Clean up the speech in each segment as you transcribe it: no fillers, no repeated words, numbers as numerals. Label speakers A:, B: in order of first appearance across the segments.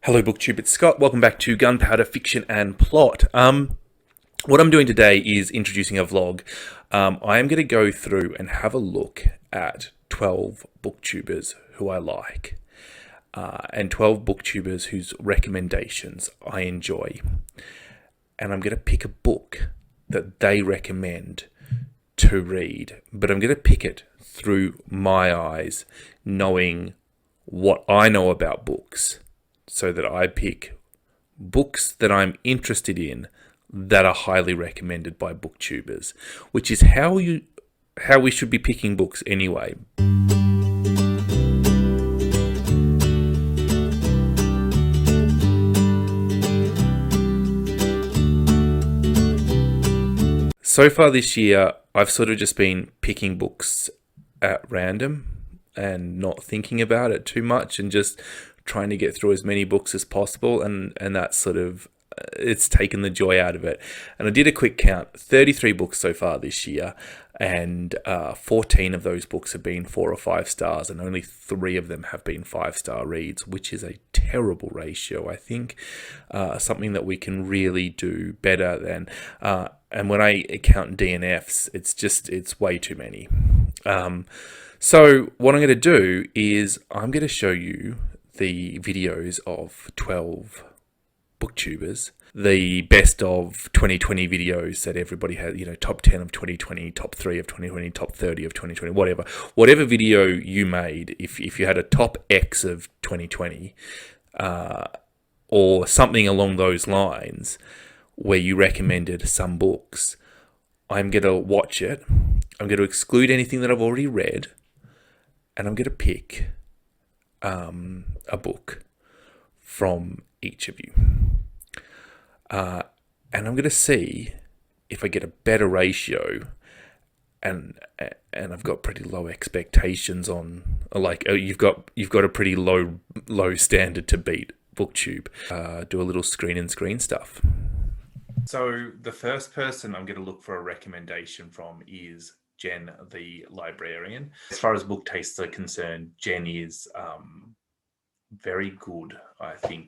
A: Hello Booktube, it's Scott. Welcome back to Gunpowder Fiction and Plot. What I'm doing today is introducing a vlog. I am going to go through and have a look at 12 booktubers who I like. And 12 booktubers whose recommendations I enjoy. And I'm going to pick a book that they recommend to read. But I'm going to pick it through my eyes, knowing what I know about books, so that I pick books that I'm interested in that are highly recommended by booktubers, which is how we should be picking books anyway. So far this year, I've sort of just been picking books at random and not thinking about it too much and just trying to get through as many books as possible, and that's sort of, it's taken the joy out of it. And I did a quick count, 33 books so far this year, and 14 of those books have been 4 or 5 stars, and only 3 of them have been 5-star reads, which is a terrible ratio, I think. Something that we can really do better than. And when I count DNFs, it's way too many. So what I'm going to do is I'm going to show you the videos of 12 booktubers, the best of 2020 videos that everybody has, top 10 of 2020, top 3 of 2020, top 30 of 2020, whatever video you made, if you had a top X of 2020, or something along those lines where you recommended some books, I'm going to watch it. I'm going to exclude anything that I've already read, and I'm going to pick a book from each of you. And I'm going to see if I get a better ratio, and I've got pretty low expectations on, you've got a pretty low standard to beat, Booktube. Do a little screen stuff. So the first person I'm going to look for a recommendation from is Jen, the librarian. As far as book tastes are concerned, Jen is very good, I think.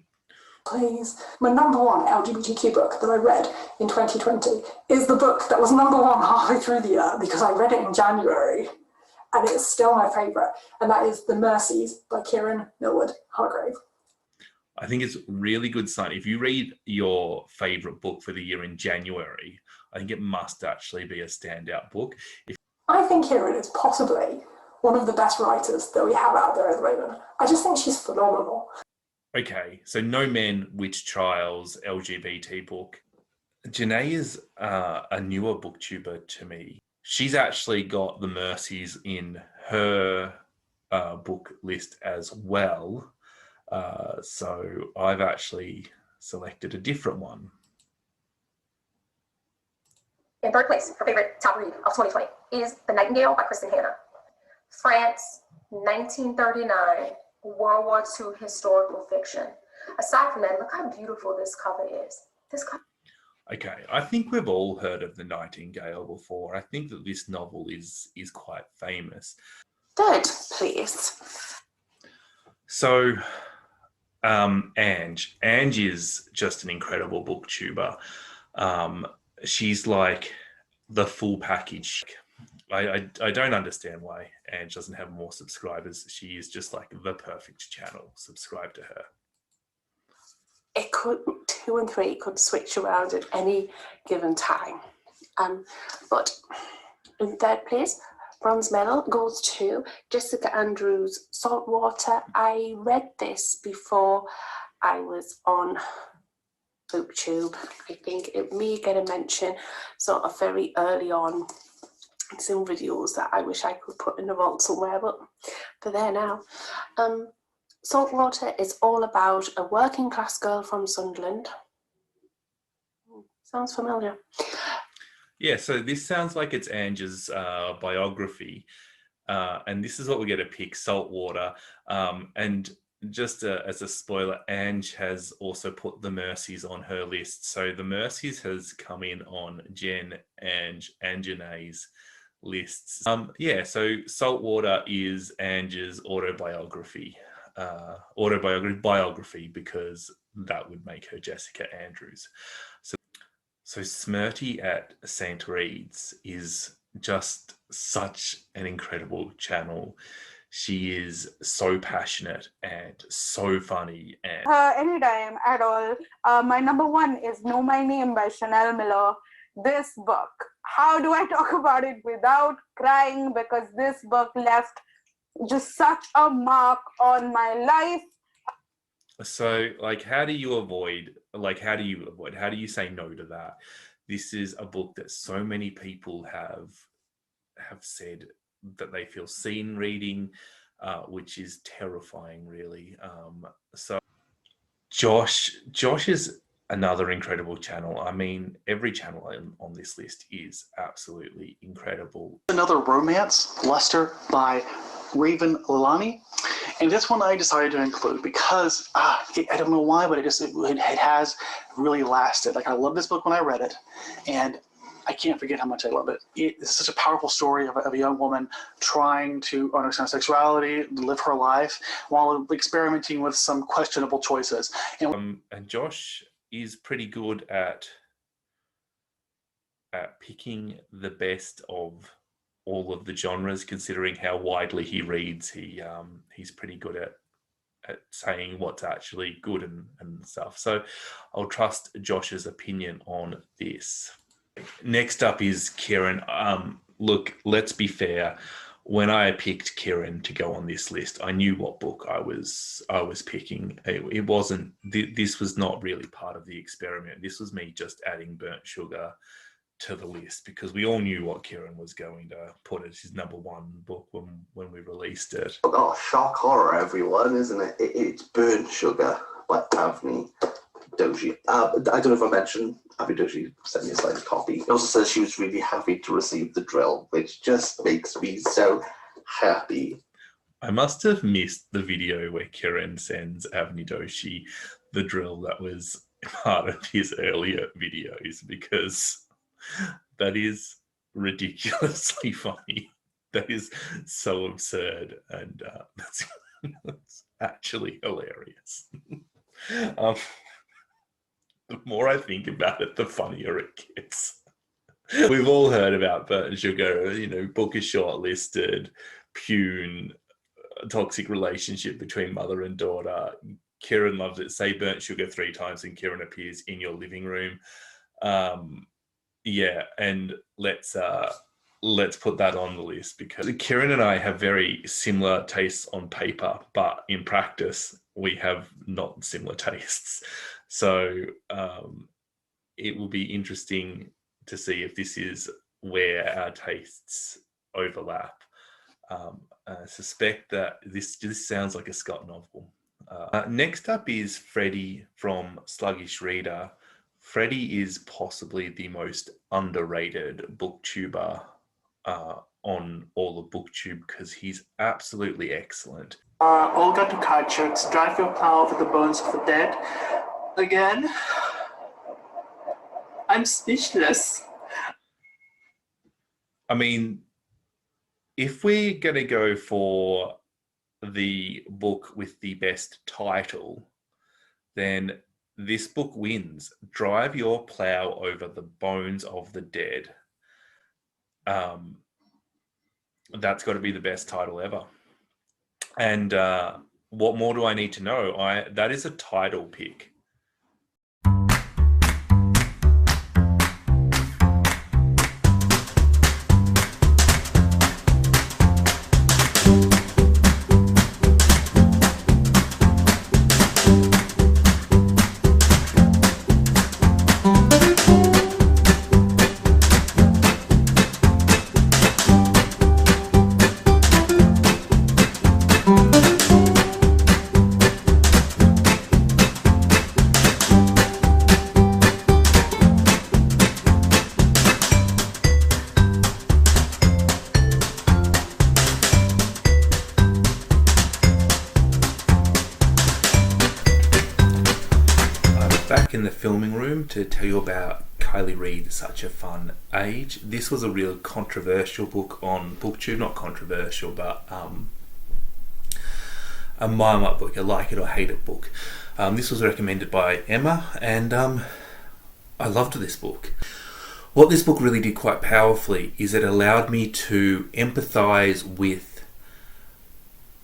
B: Please. My number one LGBTQ book that I read in 2020 is the book that was number one halfway through the year because I read it in January, and it's still my favourite, and that is The Mercies by Kiran, Millwood, Hargrave.
A: I think it's really good sign. If you read your favourite book for the year in January, I think it must actually be a standout book.
B: I think Kiran is possibly one of the best writers that we have out there at the moment. I just think she's phenomenal.
A: Okay, so No Men, Witch Trials, LGBT book. Janae is a newer booktuber to me. She's actually got The Mercies in her book list as well. So I've actually selected a different one.
C: In third place, her favorite top read of 2020 is The Nightingale by Kirstin. France, 1939, World War II historical fiction. Aside from that, look how beautiful this cover is.
A: Okay, I think we've all heard of The Nightingale before. I think that this novel is quite famous.
D: Third, please.
A: So, Ange is just an incredible booktuber. She's like the full package. I don't understand why Ange doesn't have more subscribers. She is just like the perfect channel. Subscribe to her.
D: It could 2 and 3 could switch around at any given time. But in third place, bronze medal goes to Jessica Andrews' Saltwater. I read this before I was on Booktube. I think it may get a mention sort of very early on in some videos that I wish I could put in the vault somewhere, but they're there now. Saltwater is all about a working class girl from Sunderland. Sounds familiar.
A: Yeah, so this sounds like it's Ange's biography. And this is what we're going to pick, Saltwater. And just as a spoiler, Ange has also put The Mercies on her list. So The Mercies has come in on Jen, Ange, and Janae's lists. So Saltwater is Ange's autobiography. biography, because that would make her Jessica Andrews. So Smirty at St. Reid's is just such an incredible channel. She is so passionate and so funny. And
E: anytime at all. My number one is Know My Name by Chanel Miller. This book, how do I talk about it without crying? Because this book left just such a mark on my life.
A: So, like, how do you say no to that? This is a book that so many people have said that they feel seen reading, which is terrifying, really. So Josh is another incredible channel. I mean, every channel on this list is absolutely incredible.
F: Another romance, Luster by Raven Leilani. And this one I decided to include because, I don't know why, but it has really lasted. Like, I love this book when I read it, and I can't forget how much I love it. It's such a powerful story of a young woman trying to understand sexuality, live her life, while experimenting with some questionable choices.
A: And Josh is pretty good at picking the best of all of the genres, considering how widely he reads. He's pretty good at saying what's actually good and stuff. So I'll trust Josh's opinion on this. Next up is Kiran. Look, let's be fair. When I picked Kiran to go on this list, I knew what book I was picking. It wasn't. This was not really part of the experiment. This was me just adding Burnt Sugar to the list, because we all knew what Kiran was going to put as his number one book when we released it.
G: Oh, shock horror, everyone, isn't it? It's Burnt Sugar by Avni Doshi. I don't know if I mentioned Avni Doshi sent me a signed copy. He also says she was really happy to receive the drill, which just makes me so happy.
A: I must have missed the video where Kiran sends Avni Doshi the drill that was part of his earlier videos, because that is ridiculously funny. That is so absurd, and that's actually hilarious. The more I think about it, the funnier it gets. We've all heard about Burnt Sugar, book is shortlisted, Pune, toxic relationship between mother and daughter. Kiran loves it. Say Burnt Sugar 3 times and Kiran appears in your living room. Yeah, and let's put that on the list, because Kiran and I have very similar tastes on paper, but in practice we have not similar tastes. So it will be interesting to see if this is where our tastes overlap. I suspect that this sounds like a Scott novel. Next up is Freddie from Sluggish Reader. Freddie is possibly the most underrated booktuber on all of Booktube, because he's absolutely excellent.
H: Olga Tokarczuk's Drive Your Plow Over the Bones of the Dead. Again, I'm speechless.
A: I mean, if we're going to go for the book with the best title, then this book wins. Drive Your Plow Over the Bones of the Dead. That's got to be the best title ever. And what more do I need to know? That is a title pick. In the filming room to tell you about Kylie Reid, Such a Fun Age. This was a real controversial book on Booktube. Not controversial, but a Marmite book, a like it or hate it book. This was recommended by Emma, and I loved this book. What this book really did quite powerfully is it allowed me to empathise with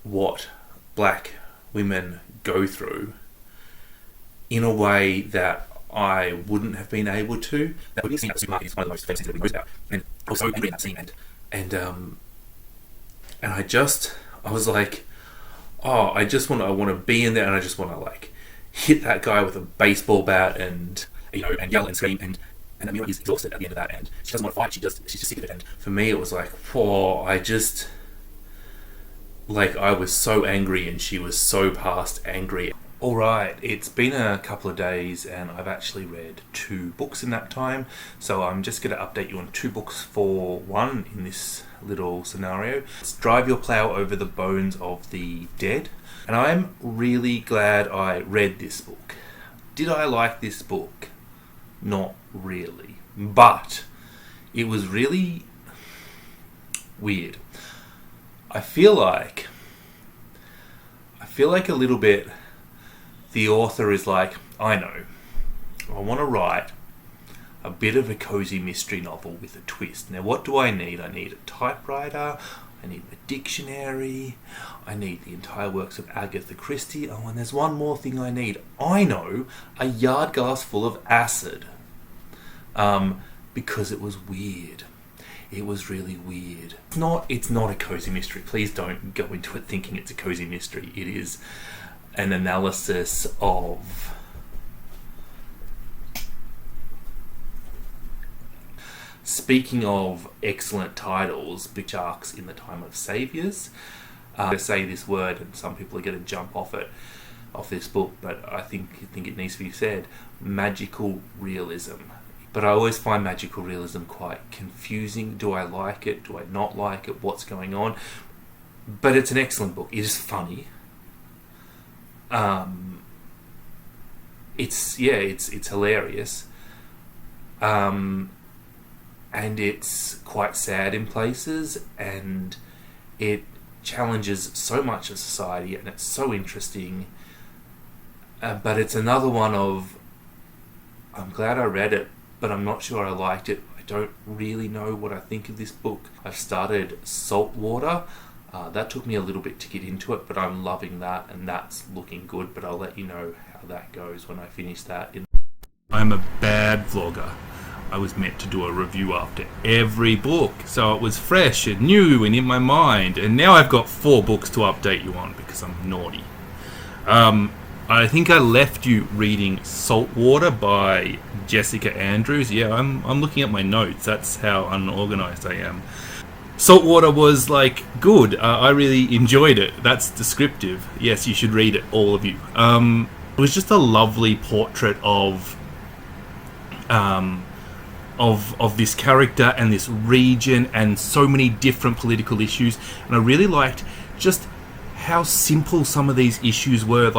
A: what black women go through in a way that I wouldn't have been able to. That would be seen at the supermarket is one of the most famous things that we knows about, and I was so angry in that scene, and I was like, oh, I want to be in there, and I just want to like hit that guy with a baseball bat and and yell and scream, and Amira is exhausted at the end of that, and she doesn't want to fight. She's just sick of it. And for me, it was like, whoa, I was so angry, and she was so past angry. All right, it's been a couple of days, and I've actually read 2 books in that time. So I'm just going to update you on 2 books for one in this little scenario. It's Drive Your Plow Over the Bones of the Dead. And I'm really glad I read this book. Did I like this book? Not really. But it was really weird. I feel like a little bit the author is like, I know, I want to write a bit of a cozy mystery novel with a twist. Now, what do I need? I need a typewriter, I need a dictionary, I need the entire works of Agatha Christie. Oh, and there's one more thing I need. I know, a yard glass full of acid. Because it was weird. It was really weird. It's not a cozy mystery. Please don't go into it thinking it's a cozy mystery. It is an analysis of speaking of excellent titles, big sharks in the time of Saviours. I say this word and some people are going to jump off this book, but I think it needs to be said. Magical realism. But I always find magical realism quite confusing. Do I like it? Do I not like it? What's going on? But it's an excellent book. It is funny. It's hilarious. And it's quite sad in places, and it challenges so much of society, and it's so interesting. But it's another one of, I'm glad I read it, but I'm not sure I liked it. I don't really know what I think of this book. I've started Saltwater. That took me a little bit to get into it, but I'm loving that, and that's looking good, but I'll let you know how that goes when I finish that. I'm a bad vlogger. I was meant to do a review after every book, so it was fresh and new and in my mind, and now I've got 4 books to update you on because I'm naughty. I think I left you reading Saltwater by Jessica Andrews. Yeah, I'm looking at my notes. That's how unorganized I am. Saltwater was good. I really enjoyed it. That's descriptive. Yes, you should read it, all of you. It was just a lovely portrait of this character and this region and so many different political issues. And I really liked just how simple some of these issues were.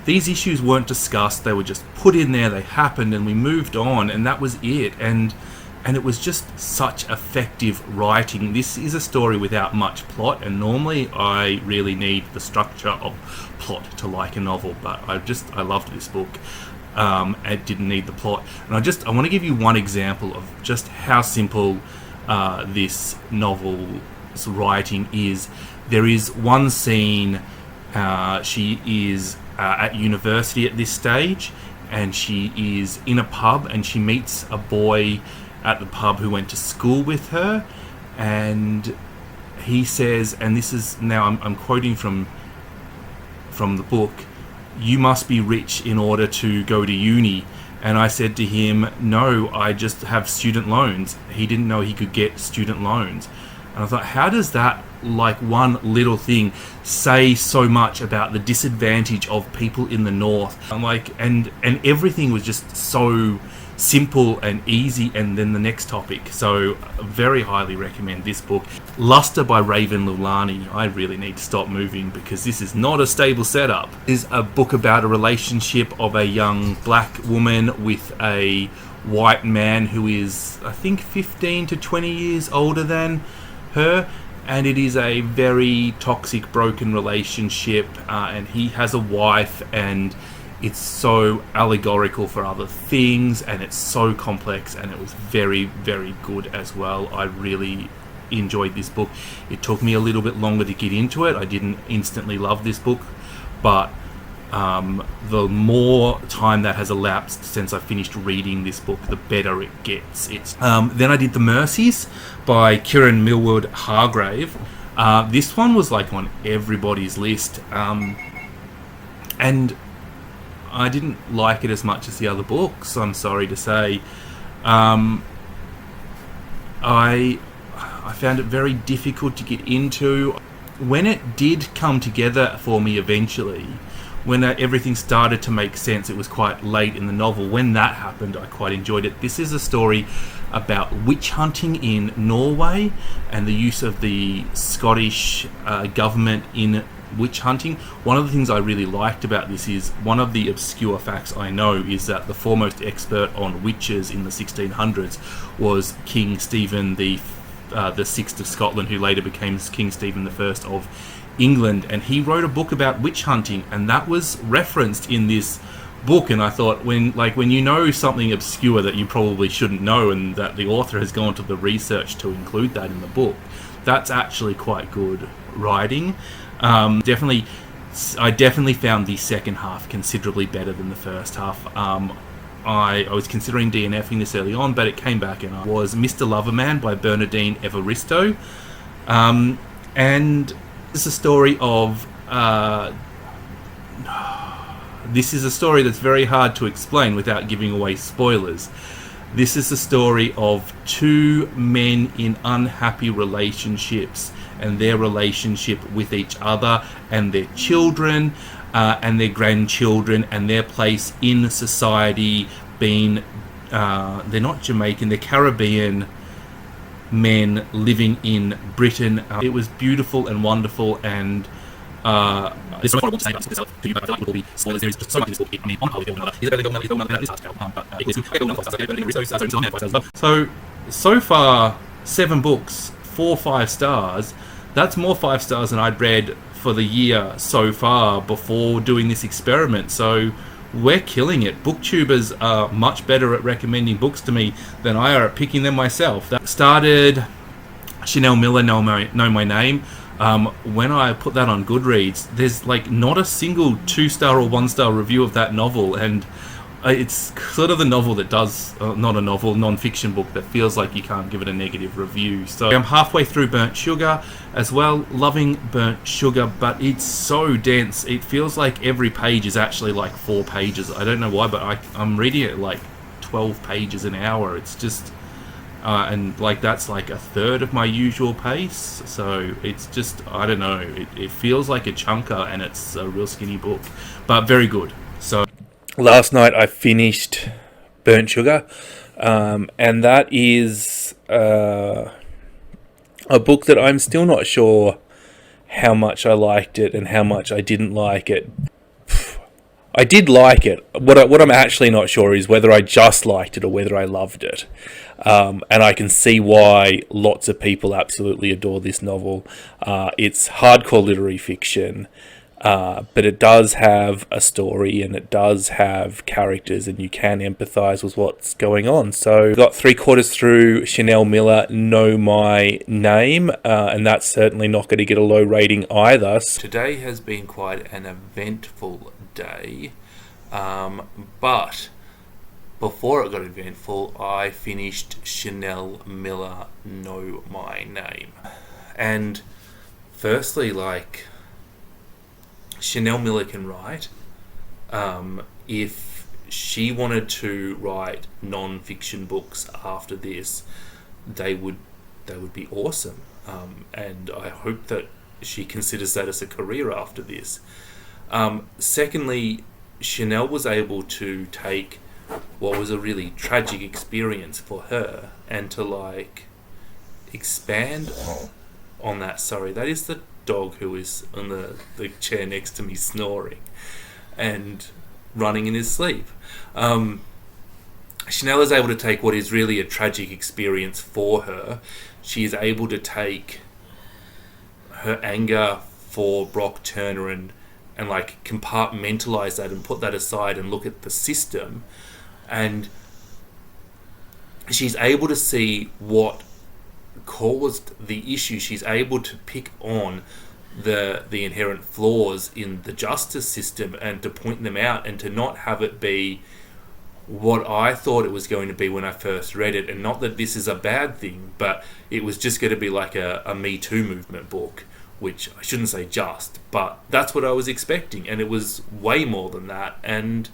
A: These issues weren't discussed, they were just put in there, they happened, and we moved on, and that was it. And it was just such effective writing. This is a story without much plot, and normally I really need the structure of plot to like a novel, but I loved this book. It didn't need the plot. And I want to give you one example of just how simple this novel's writing is. There is one scene, she is at university at this stage, and she is in a pub, and she meets a boy at the pub who went to school with her, and he says, and this is now I'm quoting from the book, "You must be rich in order to go to uni." And I said to him, "No, I just have student loans." He didn't know he could get student loans. And I thought, how does that one little thing say so much about the disadvantage of people in the north? And everything was just so simple and easy. And then the next topic, so very highly recommend this book, Luster by Raven Leilani. I really need to stop moving because this is not a stable setup. This is a book about a relationship of a young black woman with a white man who is, I think, 15 to 20 years older than her, and it is a very toxic, broken relationship, and he has a wife, and it's so allegorical for other things, and it's so complex, and it was very, very good as well. I really enjoyed this book. It took me a little bit longer to get into it. I didn't instantly love this book, but the more time that has elapsed since I finished reading this book, the better it gets. Then I did The Mercies by Kiran Millwood Hargrave. This one was like on everybody's list, and I didn't like it as much as the other books, I'm sorry to say. I found it very difficult to get into. When it did come together for me eventually, when everything started to make sense, it was quite late in the novel. When that happened, I quite enjoyed it. This is a story about witch hunting in Norway and the use of the Scottish government in witch hunting. One of the things I really liked about this is, one of the obscure facts I know is that the foremost expert on witches in the 1600s was King Stephen the Sixth of Scotland, who later became King Stephen I of England, and he wrote a book about witch hunting, and that was referenced in this book. And I thought, when you know something obscure that you probably shouldn't know, and that the author has gone to the research to include that in the book, that's actually quite good writing. I definitely found the second half considerably better than the first half. I was considering DNFing this early on, but it came back, and I was Mr. Loverman by Bernardine Everisto. And it's a story of... this is a story that's very hard to explain without giving away spoilers. This is a story of two men in unhappy relationships, and their relationship with each other and their children and their grandchildren, and their place in society, being they're not Jamaican, they're Caribbean men living in Britain. It was beautiful and wonderful, and there's so much more I want to say about this to you, but I feel like it will be spoilers. There is just so much in this book. I mean, on Hargrave, so far, 7 books, 4 5-stars. That's more 5 stars than I'd read for the year so far before doing this experiment. So we're killing it. Booktubers are much better at recommending books to me than I are at picking them myself. That started Chanel Miller, Know My Name. When I put that on Goodreads, there's like not a single 2-star or 1-star review of that novel, and it's sort of the novel that does, not a novel, non-fiction book that feels like you can't give it a negative review. So I'm halfway through Burnt Sugar as well, loving Burnt Sugar, but it's so dense. It feels like every page is actually like 4 pages. I don't know why, but I'm reading it like 12 pages an hour. It's just, and like that's like a third of my usual pace. So it's just, I don't know, it feels like a chunker, and it's a real skinny book, but very good. So last night I finished Burnt Sugar, and that is a book that I'm still not sure how much I liked it and how much I didn't like it. I did like it. What I'm actually not sure is whether I just liked it or whether I loved it. And I can see why lots of people absolutely adore this novel. It's hardcore literary fiction. But it does have a story, and it does have characters, and you can empathise with what's going on. So we've got 3/4 through Chanel Miller, Know My Name, and that's certainly not going to get a low rating either. Today has been quite an eventful day, but before it got eventful, I finished Chanel Miller, Know My Name. And firstly, Chanel Miller can write. If she wanted to write non-fiction books after this, they would be awesome. And I hope that she considers that as a career after this. Secondly, Chanel was able to take what was a really tragic experience for her and to expand on that. Sorry, that is the dog who is on the chair next to me snoring and running in his sleep. Chanel is able to take what is really a tragic experience for her. She is able to take her anger for Brock Turner and like compartmentalize that and put that aside and look at the system, and she's able to see what caused the issue. She's able to pick on the inherent flaws in the justice system and to point them out, and to not have it be what I thought it was going to be when I first read it. And not that this is a bad thing, but it was just going to be like a Me Too movement book, which I shouldn't say just, but that's what I was expecting, and it was way more than that, and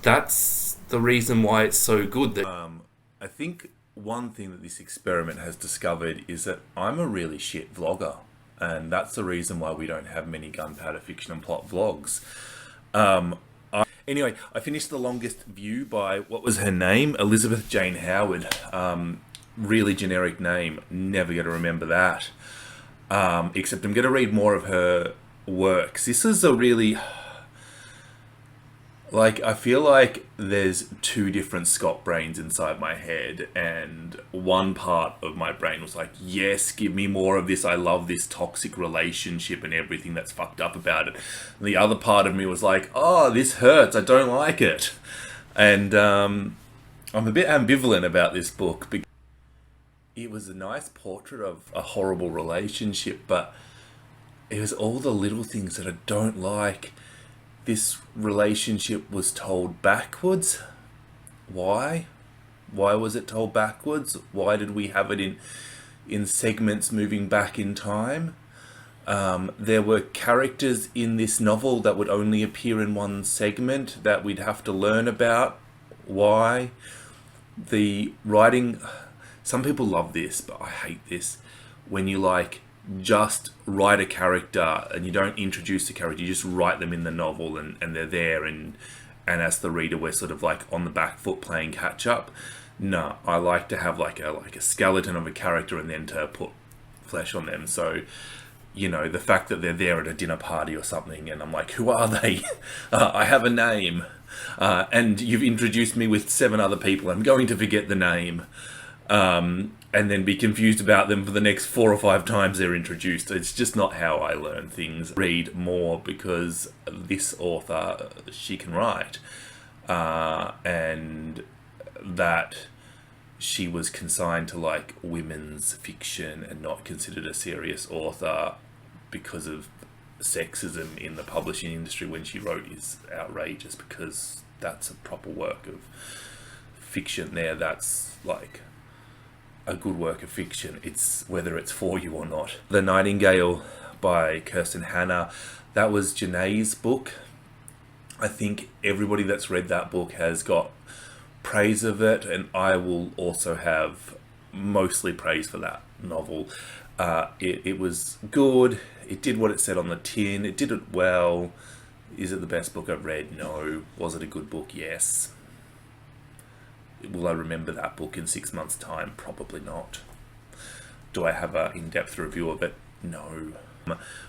A: that's the reason why it's so good. That I think one thing that this experiment has discovered is that I'm a really shit vlogger, and that's the reason why we don't have many gunpowder fiction and plot vlogs. Anyway, I finished The Longest View by, what was her name? Elizabeth Jane Howard. Really generic name, never going to remember that. Except I'm going to read more of her works. This is a really... Like, I feel like there's two different Scott brains inside my head, and one part of my brain was like, yes, give me more of this, I love this toxic relationship and everything that's fucked up about it. And the other part of me was like, oh, this hurts, I don't like it. And I'm a bit ambivalent about this book, because it was a nice portrait of a horrible relationship, but it was all the little things that I don't like. This relationship was told backwards. Why? Why was it told backwards? Why did we have it in segments moving back in time? There were characters in this novel that would only appear in one segment that we'd have to learn about. Why? The writing... Some people love this, but I hate this. When you just write a character and you don't introduce the character, you just write them in the novel and they're there, and as the reader we're sort of on the back foot playing catch up. No, I like to have a skeleton of a character and then to put flesh on them. So, the fact that they're there at a dinner party or something and I'm like, who are they? I have a name. And you've introduced me with 7 other people. I'm going to forget the name. And then be confused about them for the next 4 or 5 times they're introduced. It's just not how I learn things. Read more because this author, she can write. And that she was consigned to women's fiction and not considered a serious author because of sexism in the publishing industry when she wrote is outrageous, because that's a proper work of fiction there. That's a good work of fiction. It's whether it's for you or not. The Nightingale by Kirstin Hannah, that was Janae's book. I think everybody that's read that book has got praise of it, and I will also have mostly praise for that novel. It was good. It did what it said on the tin. It did it well. Is it the best book I've read? No. Was it a good book? Yes. Will I remember that book in 6 months' time? Probably not. Do I have an in-depth review of it? No.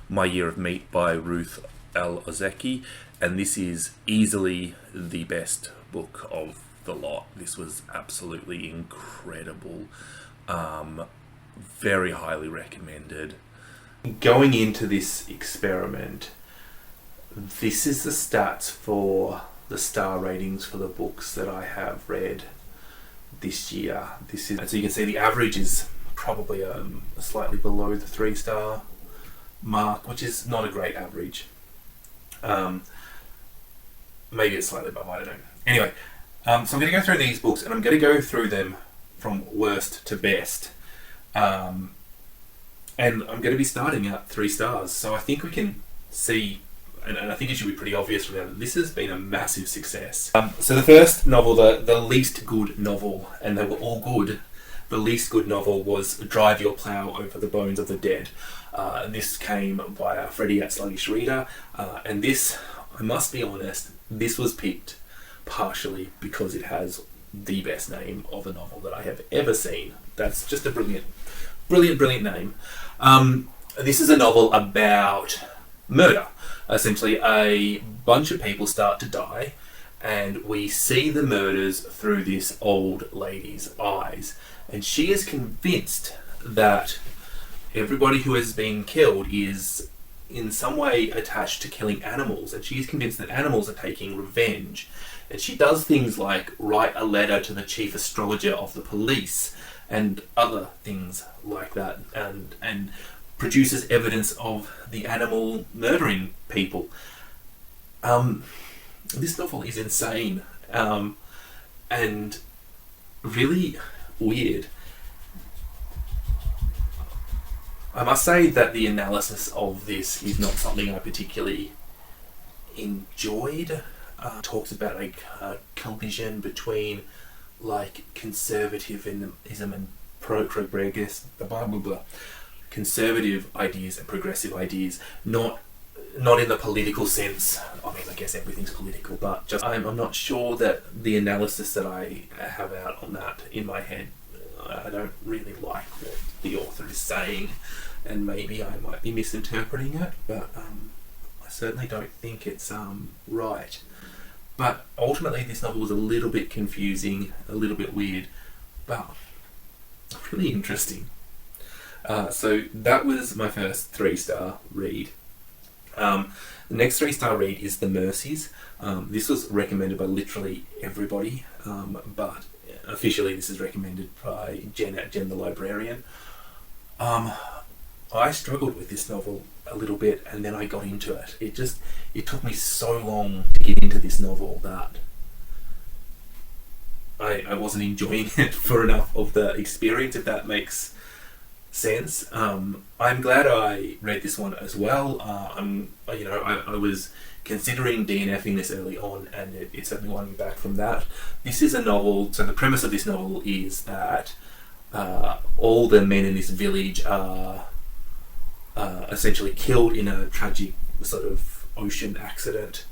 A: My Year of Meat by Ruth Ozeki, and this is easily the best book of the lot. This was absolutely incredible. Very highly recommended. Going into this experiment, this is the stats for the star ratings for the books that I have read this year. This is, so you can see the average is probably slightly below the 3-star mark, which is not a great average. Maybe it's slightly above, I don't know. Anyway, so I'm going to go through these books, and I'm going to go through them from worst to best. And I'm going to be starting at 3 stars. So I think we can see, and I think it should be pretty obvious from now, that this has been a massive success. So the first novel, the least good novel, and they were all good, the least good novel was Drive Your Plow Over the Bones of the Dead. This came by Freddie at Sluggish Reader, and this, I must be honest, this was picked partially because it has the best name of a novel that I have ever seen. That's just a brilliant name. This is a novel about murder. Essentially, a bunch of people start to die, and we see the murders through this old lady's eyes. And she is convinced that everybody who has been killed is in some way attached to killing animals, and she's convinced that animals are taking revenge. And she does things like write a letter to the chief astrologer of the police and other things like that, and produces evidence of the animal murdering people. This novel is insane, and really weird. I must say that the analysis of this is not something I particularly enjoyed. Talks about a collision between like conservatism and progress, blah blah blah, conservative ideas and progressive ideas, not in the political sense. I mean, I guess everything's political, but just I'm not sure that the analysis that I have out on that in my head, I don't really like what the author is saying, and maybe I might be misinterpreting it, but I certainly don't think it's right. But ultimately this novel was a little bit confusing, a little bit weird, but really interesting. So that was my first 3-star read. The next 3-star read is The Mercies. This was recommended by literally everybody, but officially this is recommended by Jen the librarian. I struggled with this novel a little bit, and then I got into it. It took me so long to get into this novel that I wasn't enjoying it for enough of the experience, if that makes sense. I'm glad I read this one as well. I was considering DNFing this early on, and it certainly won me back from that. This is a novel, so the premise of this novel is that all the men in this village are essentially killed in a tragic sort of ocean accident,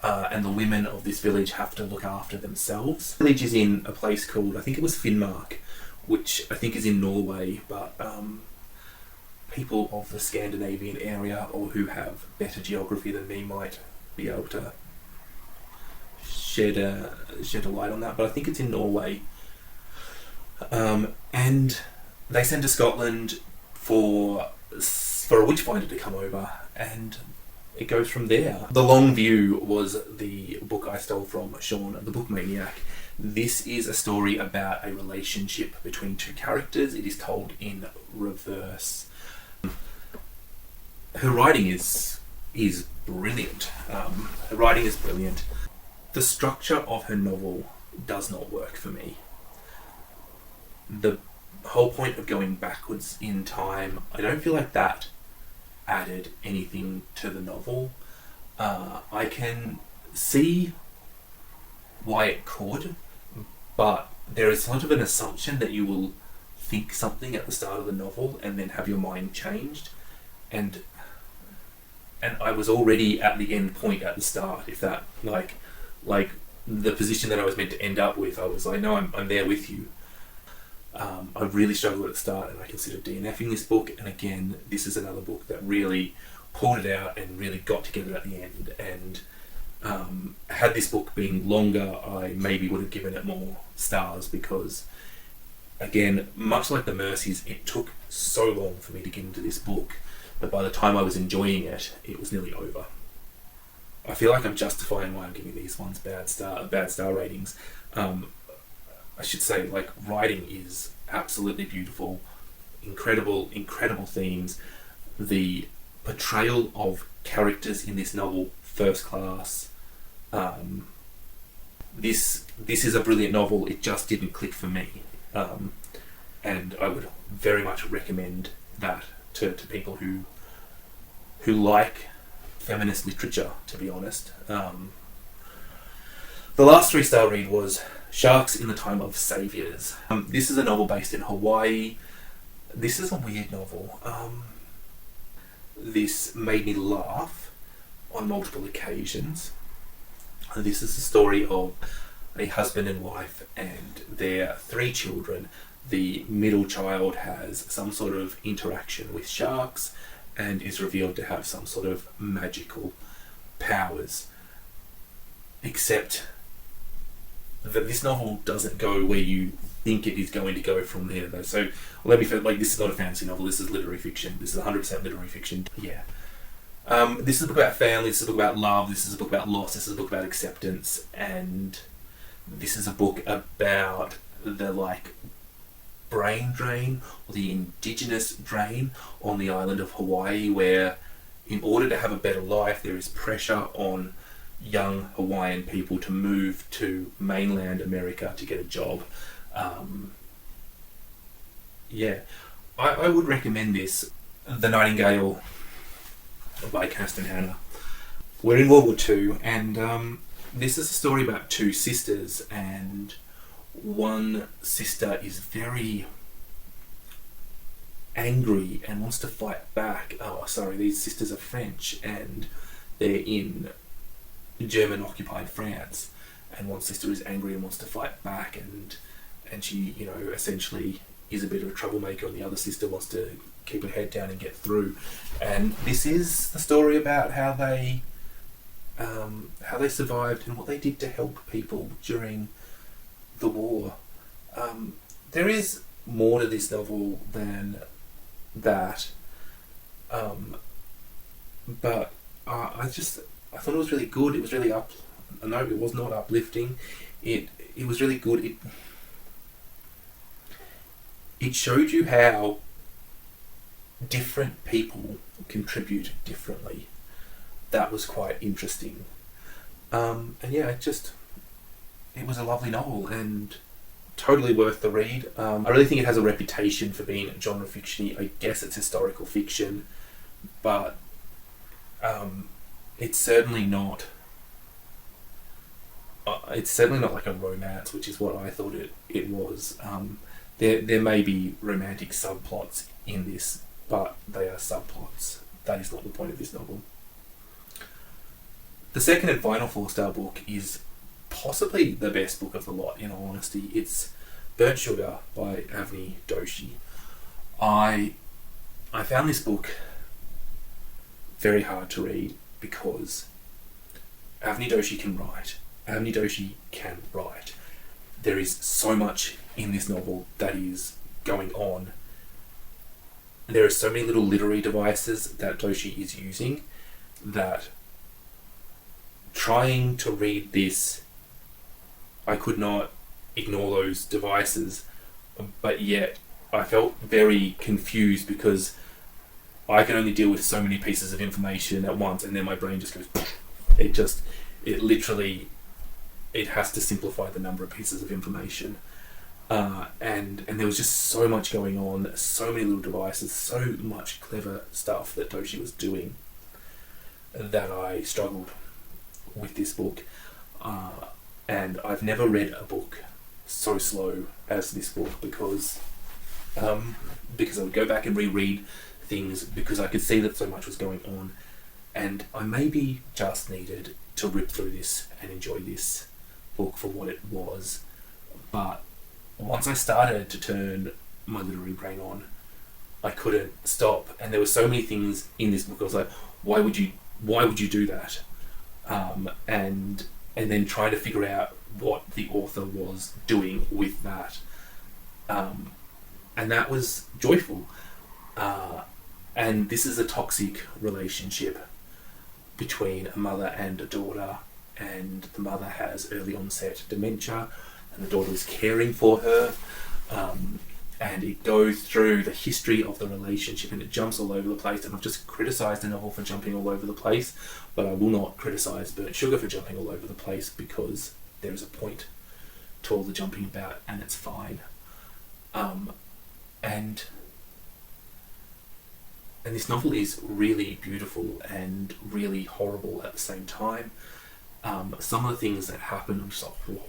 A: and the women of this village have to look after themselves. The village is in a place called, I think it was Finnmark, which I think is in Norway, but people of the Scandinavian area or who have better geography than me might be able to shed a light on that, but I think it's in Norway. And they send to Scotland for a witchfinder to come over, and it goes from there. The Long View was the book I stole from Sean, the book maniac. This is a story about a relationship between two characters. It is told in reverse. Her writing is brilliant. Her writing is brilliant. The structure of her novel does not work for me. The whole point of going backwards in time, I don't feel like that added anything to the novel. I can see why it could, but there is sort of an assumption that you will think something at the start of the novel and then have your mind changed, and I was already at the end point at the start. If that like the position that I was meant to end up with, I was like, no, I'm there with you. I really struggled at the start, and I considered DNFing this book, and again, this is another book that really pulled it out and really got together at the end. And had this book been longer, I maybe would have given it more stars, because again, much like The Mercies, it took so long for me to get into this book that by the time I was enjoying it, it was nearly over. I feel like I'm justifying why I'm giving these ones bad star ratings. I should say, like, writing is absolutely beautiful, incredible themes. The portrayal of characters in this novel, first class. This is a brilliant novel. It just didn't click for me, and I would very much recommend that to people who like feminist literature, to be honest. The last 3-star read was Sharks in the Time of Saviours. This is a novel based in Hawaii. This is a weird novel. This made me laugh on multiple occasions. This is the story of a husband and wife and their 3 children. The middle child has some sort of interaction with sharks and is revealed to have some sort of magical powers. Except that this novel doesn't go where you think it is going to go from there, though. So let me like, this is not a fantasy novel. This is literary fiction. This is 100% literary fiction. Yeah. This is a book about family. This is a book about love. This is a book about loss. This is a book about acceptance, and this is a book about the brain drain, or the indigenous drain on the island of Hawaii, where in order to have a better life, there is pressure on young Hawaiian people to move to mainland America to get a job. I would recommend this. The Nightingale by Kirstin. We're in World War II, and this is a story about two sisters, and one sister is very angry and wants to fight back. These sisters are French, and they're in German-occupied France, and one sister is angry and wants to fight back, and she, essentially is a bit of a troublemaker, and the other sister wants to keep her head down and get through. And this is the story about how they survived and what they did to help people during the war. There is more to this novel than that, but I thought it was really good. It was really no, it was not uplifting. It was really good. It showed you how different people contribute differently. That was quite interesting. It was a lovely novel and totally worth the read. I really think it has a reputation for being genre fiction-y. I guess it's historical fiction, but it's certainly not. It's certainly not like a romance, which is what I thought it was. There may be romantic subplots in this, but they are subplots. That is not the point of this novel. The second and final 4-star book is possibly the best book of the lot, in all honesty. It's Burnt Sugar by Avni Doshi. I found this book very hard to read because Avni Doshi can write. Avni Doshi can write. There is so much in this novel that is going on. There are so many little literary devices that Doshi is using that trying to read this, I could not ignore those devices, but yet I felt very confused because I can only deal with so many pieces of information at once, and then my brain just goes, it has to simplify the number of pieces of information. And there was just so much going on, so many little devices, so much clever stuff that Doshi was doing that I struggled with this book. And I've never read a book so slow as this book because I would go back and reread things because I could see that so much was going on, and I maybe just needed to rip through this and enjoy this book for what it was. But once I started to turn my literary brain on, I couldn't stop, and there were so many things in this book I was like, why would you do that? And then trying to figure out what the author was doing with that. And that was joyful. And this is a toxic relationship between a mother and a daughter, and the mother has early onset dementia, and the daughter is caring for her. And it goes through the history of the relationship, and it jumps all over the place. And I've just criticised the novel for jumping all over the place, but I will not criticise Burnt Sugar for jumping all over the place because there is a point to all the jumping about, and it's fine. And this novel is really beautiful and really horrible at the same time. Some of the things that happen, I'm just like, whoa.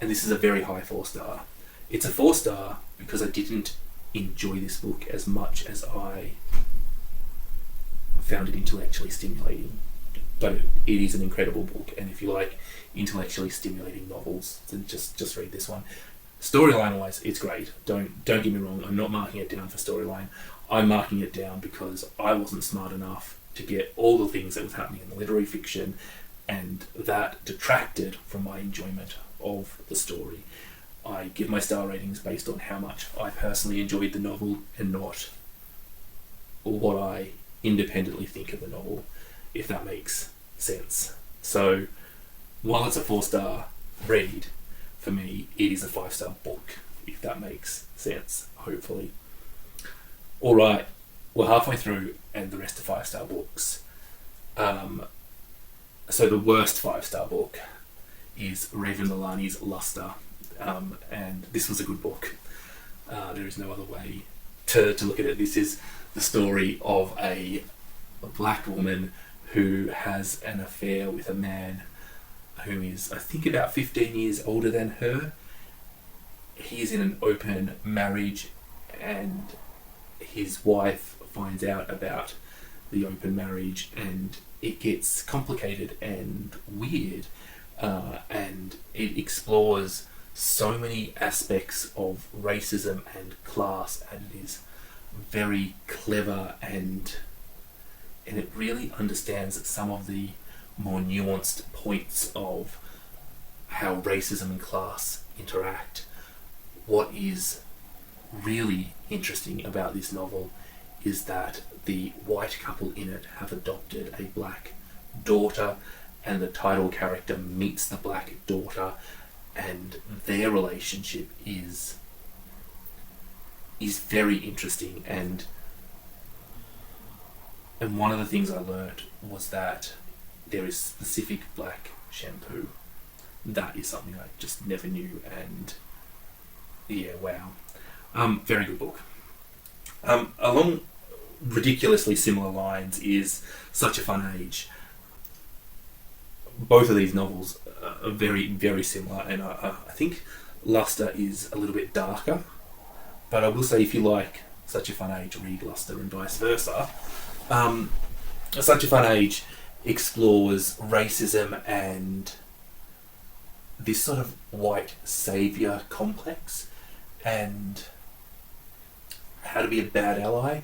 A: And this is a very high 4-star. It's a 4-star because I didn't enjoy this book as much as I found it intellectually stimulating. But it is an incredible book, and if you like intellectually stimulating novels, then just read this one. Storyline-wise, it's great. Don't get me wrong, I'm not marking it down for storyline. I'm marking it down because I wasn't smart enough to get all the things that was happening in the literary fiction and that detracted from my enjoyment of the story. I give my star ratings based on how much I personally enjoyed the novel and not what I independently think of the novel, if that makes sense. So while it's a 4-star read, for me it is a 5-star book, if that makes sense, hopefully. Alright, we're halfway through and the rest are 5-star books. So the worst 5-star book is Raven Leilani's Luster, and this was a good book. There is no other way to look at it. This is the story of a black woman who has an affair with a man who is, I think, about 15 years older than her. He's in an open marriage, and his wife finds out about the open marriage, and it gets complicated and weird, and it explores so many aspects of racism and class, and it is very clever, and it really understands some of the more nuanced points of how racism and class interact. What is really interesting about this novel is that the white couple in it have adopted a black daughter, and the title character meets the black daughter, and their relationship is very interesting. And one of the things I learned was that there is specific black shampoo. That is something I just never knew, and yeah, wow. Very good book. Along ridiculously similar lines is Such a Fun Age. Both of these novels are very, very similar, and I think Luster is a little bit darker, but I will say if you like Such a Fun Age, read Luster, and vice versa. Such a Fun Age explores racism and this sort of white saviour complex, and how to be a bad ally,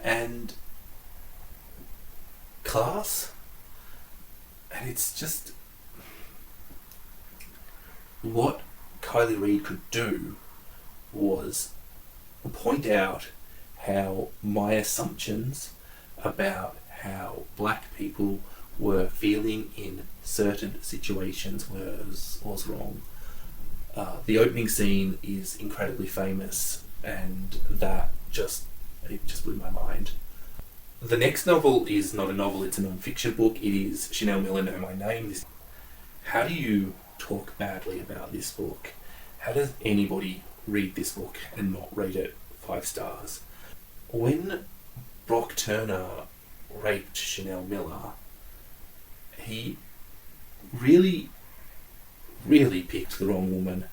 A: and class. And it's just what Kiley Reid could do was point out how my assumptions about how black people were feeling in certain situations was wrong. The opening scene is incredibly famous, and that just blew my mind. The next novel is not a novel, it's a non-fiction book. It is Chanel Miller, Know My Name. How do you talk badly about this book? How does anybody read this book and not rate it 5 stars? When Brock Turner raped Chanel Miller, he really, really picked the wrong woman,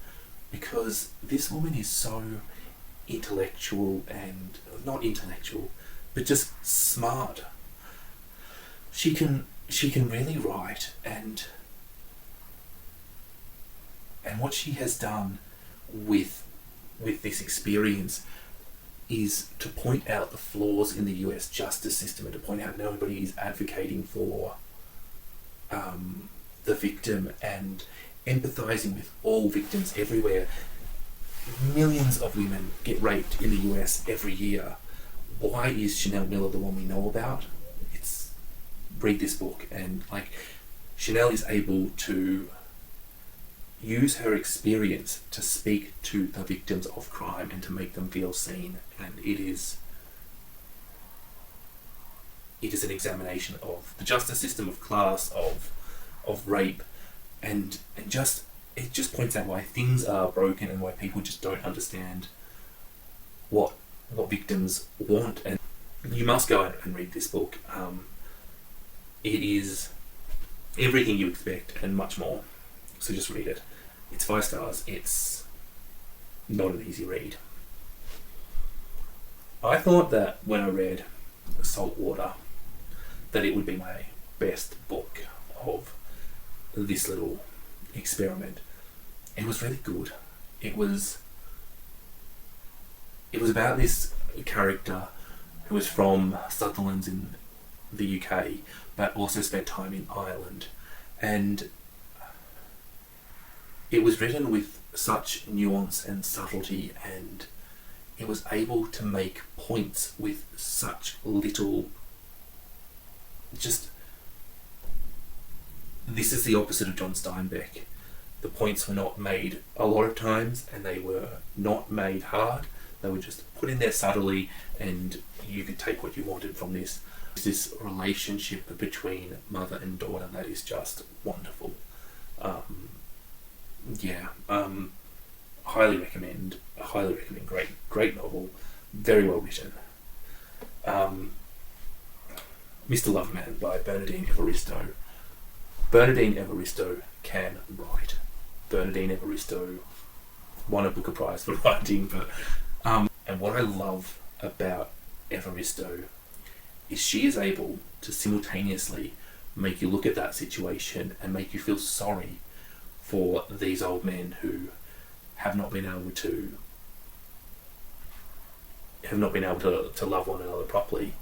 A: because this woman is so intellectual, and not intellectual, but just smart. She can really write, and what she has done with this experience is to point out the flaws in the US justice system, and to point out nobody is advocating for the victim and empathizing with all victims everywhere. Millions of women get raped in the US every year. Why is Chanel Miller the one we know about? Read this book, and Chanel is able to use her experience to speak to the victims of crime and to make them feel seen, and it is an examination of the justice system, of class, of rape, and it just points out why things are broken and why people just don't understand what victims want. And you must go out and read this book. It is everything you expect and much more, so just read it. It's 5 stars. It's not an easy read. I thought that when I read Saltwater that it would be my best book of this little experiment. It was really good. It was about this character who was from Sutherland's in the UK, but also spent time in Ireland. And it was written with such nuance and subtlety, and it was able to make points with such little, just, this is the opposite of John Steinbeck. The points were not made a lot of times, and they were not made hard. They were just put in there subtly, and you could take what you wanted from this. This relationship between mother and daughter that is just wonderful. Highly recommend. Great novel, very well written. Mr. Loverman by Bernardine Everisto. Bernardine Everisto can write. Bernardine Everisto won a Booker Prize for writing, but and what I love about Everisto is she is able to simultaneously make you look at that situation and make you feel sorry for these old men who have not been able to love one another properly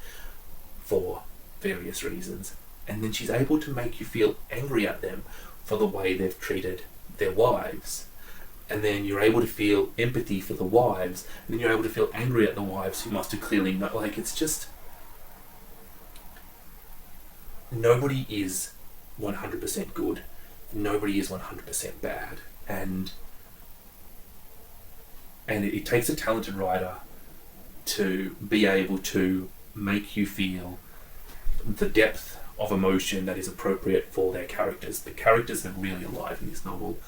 A: for various reasons. And then she's able to make you feel angry at them for the way they've treated their wives. And then you're able to feel empathy for the wives, and then you're able to feel angry at the wives who must have clearly not, like, it's just, nobody is 100% good, nobody is 100% bad, and it takes a talented writer to be able to make you feel the depth of emotion that is appropriate for their characters. The characters are really alive in this novel,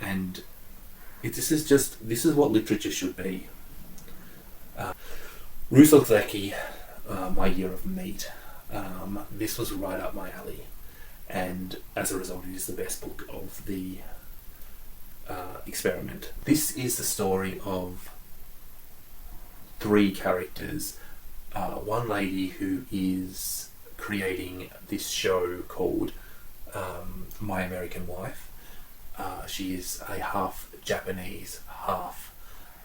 A: and this is what literature should be. Ruth Ozeki, My Year of Meat. This was right up my alley, and as a result it is the best book of the experiment. This is the story of three characters. One lady who is creating this show called My American Wife. She is a half Japanese, half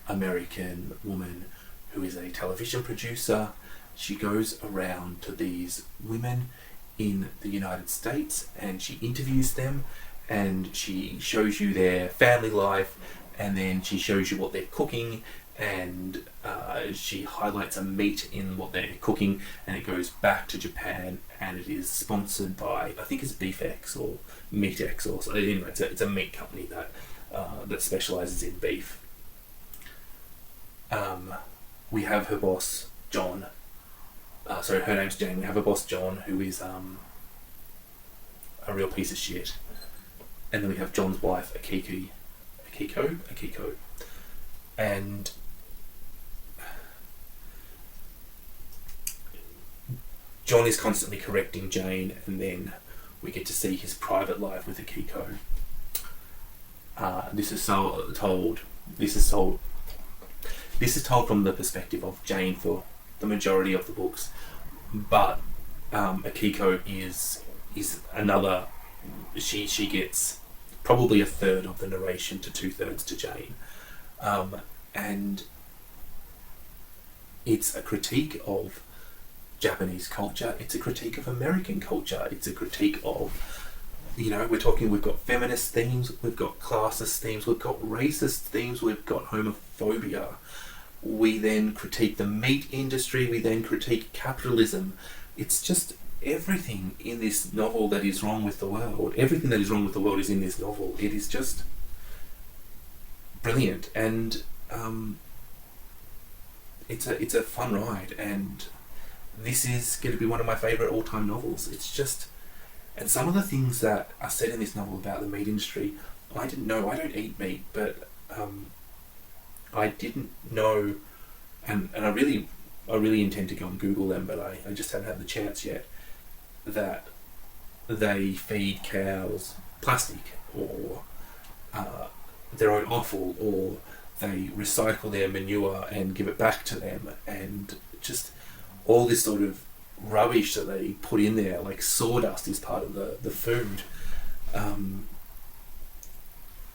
A: American woman who is a television producer. She goes around to these women in the United States and she interviews them, and she shows you their family life, and then she shows you what they're cooking, and she highlights a meat in what they're cooking, and it goes back to Japan, and it is sponsored by, I think it's BeefX or MeatX, or so. Anyway, it's a meat company that specializes in beef. We have her boss John. Her name's Jane. We have her boss John, who is a real piece of shit, and then we have John's wife Akiko, and John is constantly correcting Jane, and then we get to see his private life with Akiko. This is told from the perspective of Jane for the majority of the books, but Akiko is another. She gets probably a third of the narration to 2/3 to Jane, and it's a critique of Japanese culture. It's a critique of American culture. It's a critique of, we've got feminist themes, we've got classist themes, we've got racist themes, we've got homophobia. We then critique the meat industry, we then critique capitalism. It's just everything in this novel that is wrong with the world. Everything that is wrong with the world is in this novel. It is just brilliant, and it's a fun ride, and this is going to be one of my favourite all-time novels. It's just, and some of the things that are said in this novel about the meat industry, I didn't know. I don't eat meat, but I didn't know, and I really intend to go and Google them, but I just haven't had the chance yet, that they feed cows plastic, or their own offal, or they recycle their manure and give it back to them, and just all this sort of rubbish that they put in there, like sawdust is part of the food.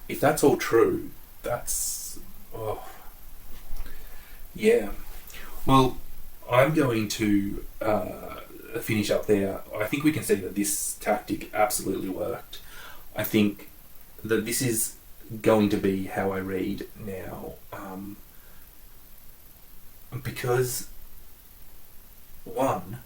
A: If that's all true, that's... yeah. Well, I'm going to finish up there, I think we can see that this tactic absolutely worked. I think that this is going to be how I read now, because one,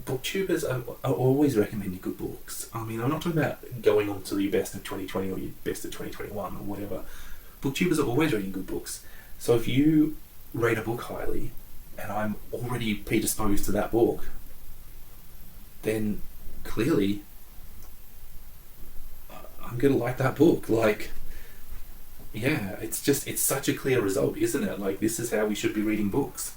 A: booktubers are always recommending good books. I mean, I'm not talking about going on to the best of 2020 or your best of 2021 or whatever. Booktubers are always reading good books. So if you rate a book highly and I'm already predisposed to that book, then clearly I'm going to like that book. Like, yeah, it's such a clear result, isn't it? Like, this is how we should be reading books.